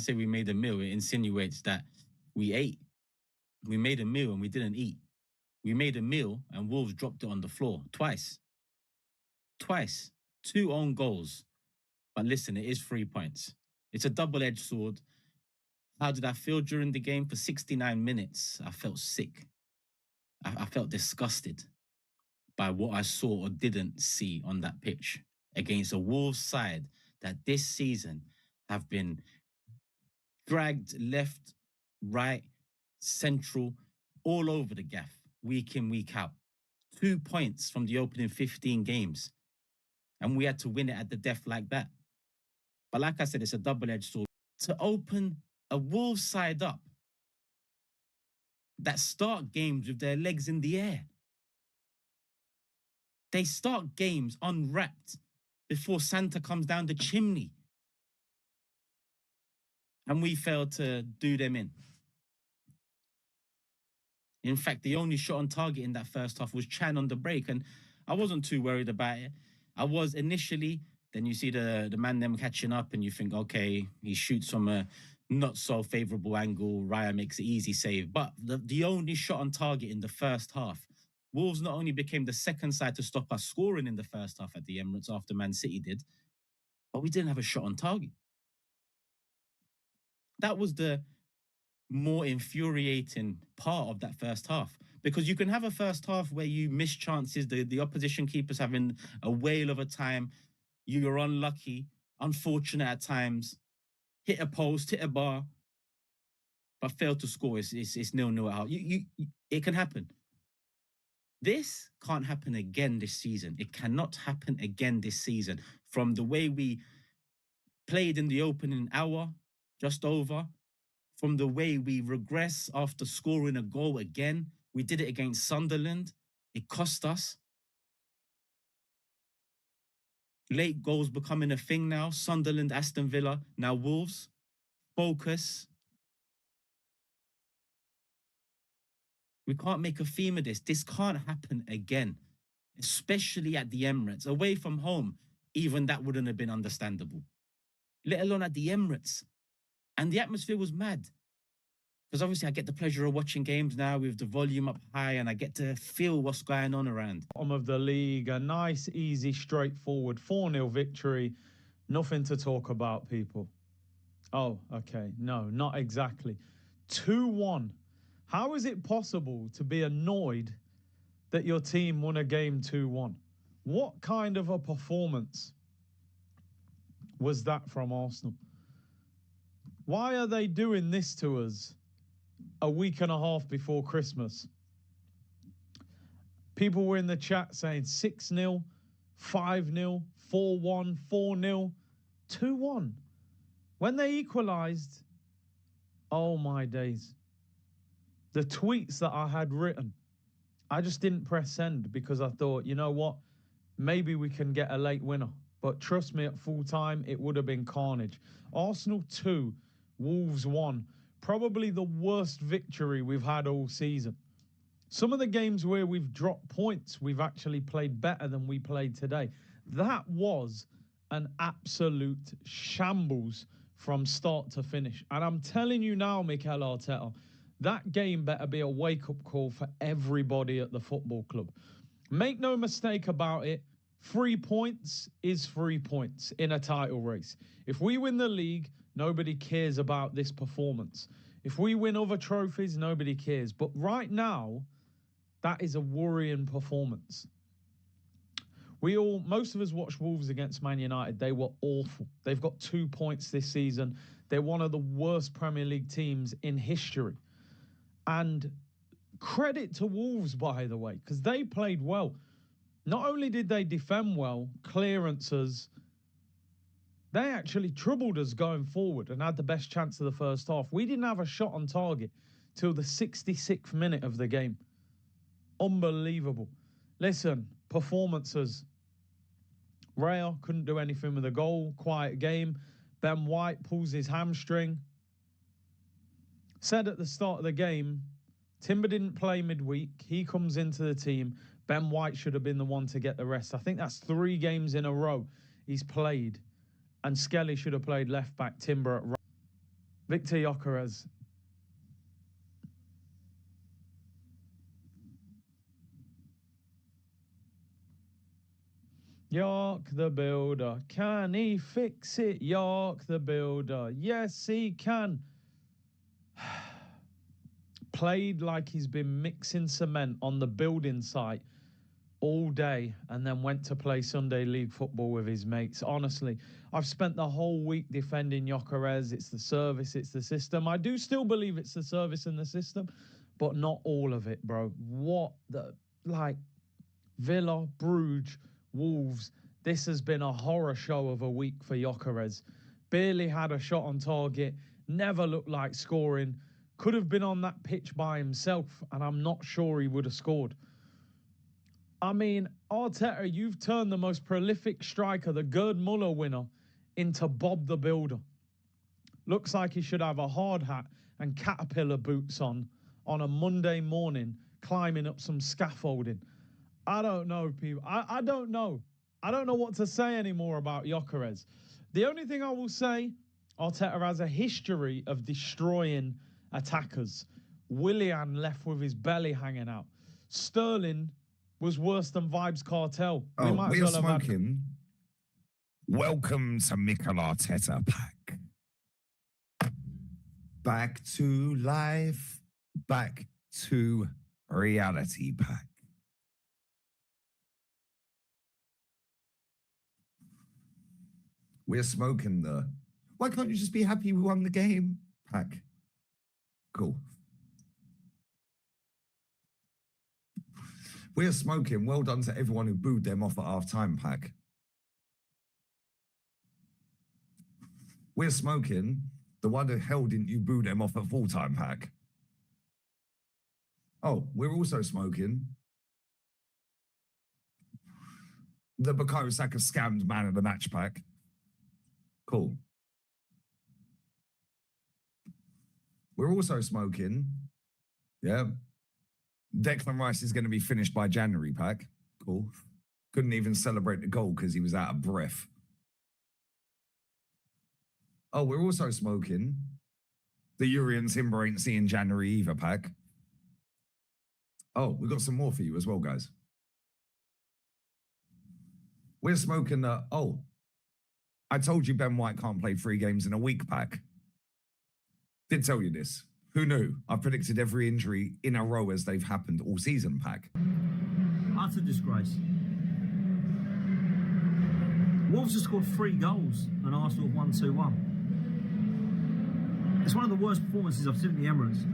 say we made a meal, it insinuates that we ate. We made a meal and we didn't eat. We made a meal and Wolves dropped it on the floor twice. Twice. 2 own goals. But listen, it is 3 points. It's a double-edged sword. How did I feel during the game? For 69 minutes, I felt sick. I felt disgusted by what I saw or didn't see on that pitch against a Wolves side that this season have been dragged left, right, central, all over the gaff, week in, week out. 2 points from the opening 15 games. And we had to win it at the death like that. But like I said, it's a double-edged sword. To open a Wolves side up that start games with their legs in the air. They start games unwrapped before Santa comes down the chimney. And we failed to do them in. In fact, the only shot on target in that first half was Chan on the break, and I wasn't too worried about it. I was initially, then you see the man them catching up and you think, okay, he shoots from a not so favourable angle, Raya makes an easy save. But the only shot on target in the first half, Wolves not only became the second side to stop us scoring in the first half at the Emirates after Man City did, but we didn't have a shot on target. That was the more infuriating part of that first half, because you can have a first half where you miss chances, the opposition keepers having a whale of a time, you're unlucky, unfortunate at times, hit a post, hit a bar, but fail to score. It's 0-0 out. It can happen. This can't happen again this season. It cannot happen again this season. From the way we played in the opening hour, just over, from the way we regress after scoring a goal again. We did it against Sunderland. It cost us. Late goals becoming a thing now. Sunderland, Aston Villa, now Wolves. Focus. We can't make a theme of this. This can't happen again, especially at the Emirates. Away from home, even that wouldn't have been understandable, let alone at the Emirates. And the atmosphere was mad. Because obviously I get the pleasure of watching games now with the volume up high and I get to feel what's going on around. Bottom of the league, a nice, easy, straightforward 4-0 victory. Nothing to talk about, people. Oh, okay. No, not exactly. 2-1. How is it possible to be annoyed that your team won a game 2-1? What kind of a performance was that from Arsenal? Why are they doing this to us a week and a half before Christmas? People were in the chat saying 6-0, 5-0, 4-1, 4-0, 2-1. When they equalised, oh my days. The tweets that I had written, I just didn't press send because I thought, you know what, maybe we can get a late winner. But trust me, at full time, it would have been carnage. Arsenal 2, Wolves 1. Probably the worst victory we've had all season. Some of the games where we've dropped points, we've actually played better than we played today. That was an absolute shambles from start to finish. And I'm telling you now, Mikel Arteta, that game better be a wake-up call for everybody at the football club. Make no mistake about it, 3 points is 3 points in a title race. If we win the league, nobody cares about this performance. If we win other trophies, nobody cares. But right now, that is a worrying performance. Most of us watched Wolves against Man United. They were awful. They've got 2 points this season. They're one of the worst Premier League teams in history. And credit to Wolves, by the way, because they played well. Not only did they defend well, clearances, they actually troubled us going forward and had the best chance of the first half. We didn't have a shot on target till the 66th minute of the game. Unbelievable. Listen, performances. Raya couldn't do anything with a goal. Quiet game. Ben White pulls his hamstring. Said at the start of the game, Timber didn't play midweek. He comes into the team. Ben White should have been the one to get the rest. I think that's 3 games in a row he's played. And Skelly should have played left back, Timber at right. Victor Gyökeres. York the Builder. Can he fix it? York the Builder. Yes, he can. Played like he's been mixing cement on the building site all day and then went to play Sunday League football with his mates. Honestly, I've spent the whole week defending Gyökeres. It's the service, it's the system. I do still believe it's the service and the system, but not all of it, bro. Villa, Bruges, Wolves, this has been a horror show of a week for Gyökeres. Barely had a shot on target, never looked like scoring, could have been on that pitch by himself, and I'm not sure he would have scored. I mean, Arteta, you've turned the most prolific striker, the Gerd Muller winner, into Bob the Builder. Looks like he should have a hard hat and caterpillar boots on a Monday morning, climbing up some scaffolding. I don't know, people. I don't know. I don't know what to say anymore about Gyökeres. The only thing I will say, Arteta has a history of destroying attackers. Willian left with his belly hanging out. Sterling was worse than Vibes Cartel. We're smoking. Welcome to Mikel Arteta Pack. Back to life. Back to reality pack. We're smoking the why can't you just be happy we won the game pack? Cool. We're smoking well done to everyone who booed them off at half-time pack. We're smoking the one the hell didn't you boo them off at full-time pack? Oh, we're also smoking the Bukayo Saka scammed man of the match pack. Cool. We're also smoking, Declan Rice is going to be finished by January pack. Cool. Couldn't even celebrate the goal because he was out of breath. Oh, we're also smoking the Urian Timber ain't seeing January either pack. Oh, we got some more for you as well, guys. We're smoking the, I told you Ben White can't play 3 games in a week pack. Did tell you this. Who knew? I predicted every injury in a row as they've happened all season pack. Utter disgrace. Wolves have scored 3 goals and Arsenal have won 2-1. It's one of the worst performances I've seen at the Emirates.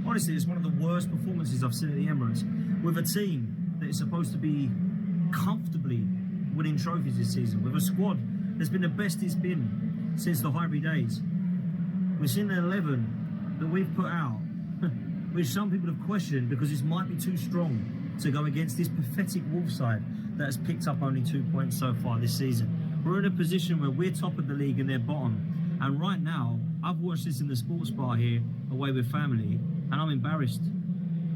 Honestly, it's one of the worst performances I've seen at the Emirates with a team that is supposed to be comfortably winning trophies this season, with a squad that's been the best it's been since the Highbury days. We've seen the 11 that we've put out, which some people have questioned because it might be too strong to go against this pathetic Wolves side that has picked up only 2 points so far this season. We're in a position where we're top of the league and they're bottom. And right now, I've watched this in the sports bar here, away with family, and I'm embarrassed.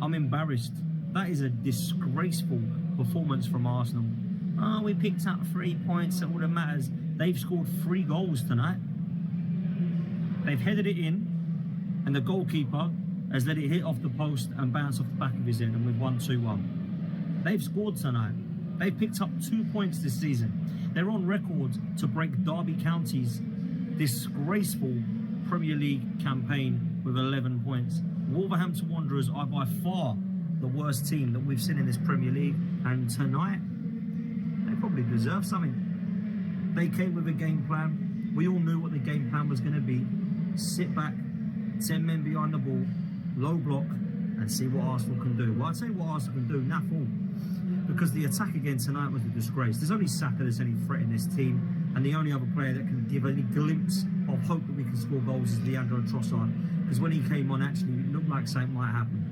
I'm embarrassed. That is a disgraceful performance from Arsenal. Oh, we picked up 3 points, that all that matters. They've scored 3 goals tonight. They've headed it in, and the goalkeeper has let it hit off the post and bounce off the back of his head, and we've won 2-1. They've scored tonight. They've picked up 2 points this season. They're on record to break Derby County's disgraceful Premier League campaign with 11 points. Wolverhampton Wanderers are by far the worst team that we've seen in this Premier League, and tonight they probably deserve something. They came with a game plan. We all knew what the game plan was going to be. Sit back, 10 men behind the ball, low block, and see what Arsenal can do. Well, I'll tell you what Arsenal can do, naff all. Because the attack again tonight was a disgrace. There's only Saka that's any threat in this team, and the only other player that can give any glimpse of hope that we can score goals is Leandro Trossard. Because when he came on, actually, it looked like something might happen.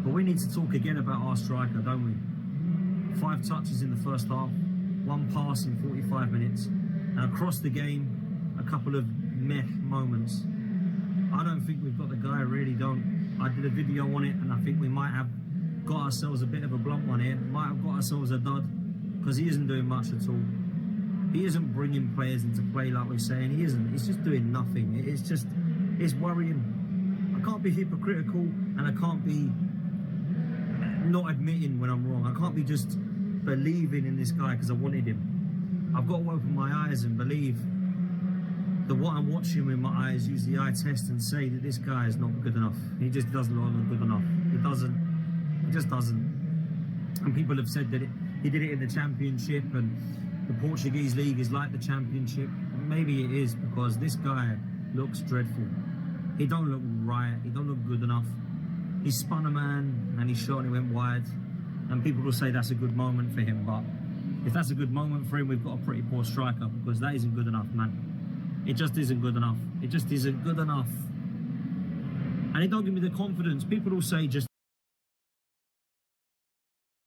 But we need to talk again about our striker, don't we? 5 touches in the first half, 1 pass in 45 minutes, and across the game, a couple of meh moments. I don't think we've got the guy, I really don't. I did a video on it, and I think we might have got ourselves a bit of a blunt one here. Might have got ourselves a dud, because he isn't doing much at all. He isn't bringing players into play like we're saying. He isn't. He's just doing nothing. It's It's worrying. I can't be hypocritical, and I can't be not admitting when I'm wrong. I can't be just believing in this guy because I wanted him. I've got to open my eyes and believe that what I'm watching with my eyes, use the eye test and say that this guy is not good enough. He just doesn't look good enough. He just doesn't. And people have said that he did it in the Championship, and the Portuguese league is like the Championship. Maybe it is, because this guy looks dreadful. He don't look right. He don't look good enough. He spun a man and he shot and he went wide. And people will say that's a good moment for him, but if that's a good moment for him, we've got a pretty poor striker, because that isn't good enough, man. It just isn't good enough. It just isn't good enough. And it don't give me the confidence. People will say just